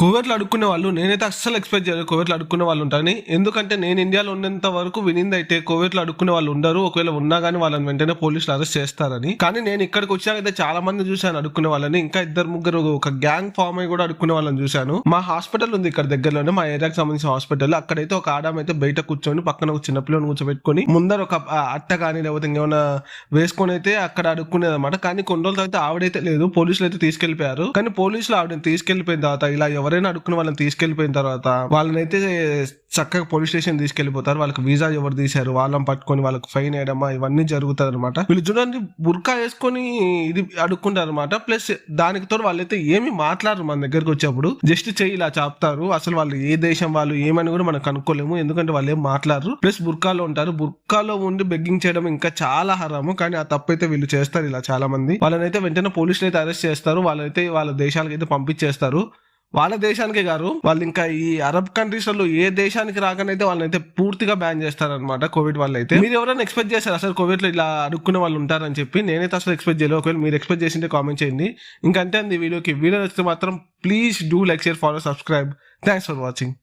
కోవిడ్లో అడుక్కునే వాళ్ళు నేనైతే అస్సలు ఎక్స్పెక్ట్ చేయలేదు కోవిడ్లో అడుక్కునే వాళ్ళు ఉంటారని. ఎందుకంటే నేను ఇండియాలో ఉన్నంత వరకు వినిందైతే కోవిడ్లో అడుక్కునే వాళ్ళు ఉండరు. ఒకవేళ ఉన్నా కానీ వాళ్ళని వెంటనే పోలీసులు అరెస్ట్ చేస్తారని. కానీ నేను ఇక్కడికి వచ్చాకైతే చాలా మంది చూశాను అడుక్కునే వాళ్ళని. ఇంకా ఇద్దరు ముగ్గురు ఒక గ్యాంగ్ ఫామ్ అయి కూడా అడుక్కునే వాళ్ళని చూశాను. మా హాస్పిటల్ ఉంది ఇక్కడ దగ్గరలోనే, మా ఏరియాకి సంబంధించిన హాస్పిటల్. అక్కడైతే ఒక ఆడామ అయితే బయట కూర్చొని పక్కన ఒక చిన్న పిల్లని కూర్చోబెట్టుకొని ముందర ఒక అట్ట కానీ లేకపోతే ఇంకేమైనా వేసుకొని అయితే అక్కడ అడుక్కునేది అనమాట. కానీ కొన్ని రోజుల తర్వాత ఆవిడైతే లేదు, పోలీసులు అయితే తీసుకెళ్లిపోయారు. కానీ పోలీసులు ఆవిడని తీసుకెళ్లిపోయిన తర్వాత ఇలా ఎవరైనా అడుక్కున్న వాళ్ళని తీసుకెళ్లిపోయిన తర్వాత వాళ్ళనైతే చక్కగా పోలీస్ స్టేషన్ తీసుకెళ్లిపోతారు. వాళ్ళకి వీసా ఎవరు తీశారు వాళ్ళని పట్టుకొని వాళ్ళకి ఫైన్ వేయడమా ఇవన్నీ జరుగుతుంది అనమాట. వీళ్ళు చూడండి బుర్కా వేసుకొని ఇది అడుక్కుంటారు అనమాట. ప్లస్ దానికి తోడు వాళ్ళైతే ఏమి మాట్లాడరు మన దగ్గరకు వచ్చేప్పుడు. జస్ట్ చెయ్యి ఇలా చాపుతారు. అసలు వాళ్ళు ఏ దేశం వాళ్ళు ఏమని కూడా మనం కనుక్కోలేము, ఎందుకంటే వాళ్ళు ఏం మాట్లాడరు. ప్లస్ బుర్కాలో ఉంటారు. బుర్కాలో ఉండి బెగ్గింగ్ చేయడం ఇంకా చాలా హరాము. కానీ ఆ తప్పు అయితే వీళ్ళు చేస్తారు ఇలా చాలా మంది. వాళ్ళనైతే వెంటనే పోలీసులు అయితే అరెస్ట్ చేస్తారు. వాళ్ళైతే వాళ్ళ దేశాలకు అయితే పంపించేస్తారు. వాళ్ళ దేశానికే గారు వాళ్ళు ఇంకా ఈ అరబ్ కంట్రీస్ లో ఏ దేశానికి రాకనైతే వాళ్ళనైతే పూర్తిగా బ్యాన్ చేస్తారనమాట కోవిడ్ వల్ల. అయితే మీరు ఎవరైనా ఎక్స్పెక్ట్ చేస్తారు అసలు కోవిడ్ లో ఇలా అడుక్కునే వాళ్ళు ఉంటారని చెప్పి? నేనైతే అసలు ఎక్స్పెక్ట్ చేయలేదు. ఒకవేళ మీరు ఎక్స్పెక్ట్ చేసింటే కామెంట్ చేయండి. ఇంకా అంతే అండి వీడియో నచ్చితే మాత్రం please do like, share, follow, subscribe. Thanks for watching.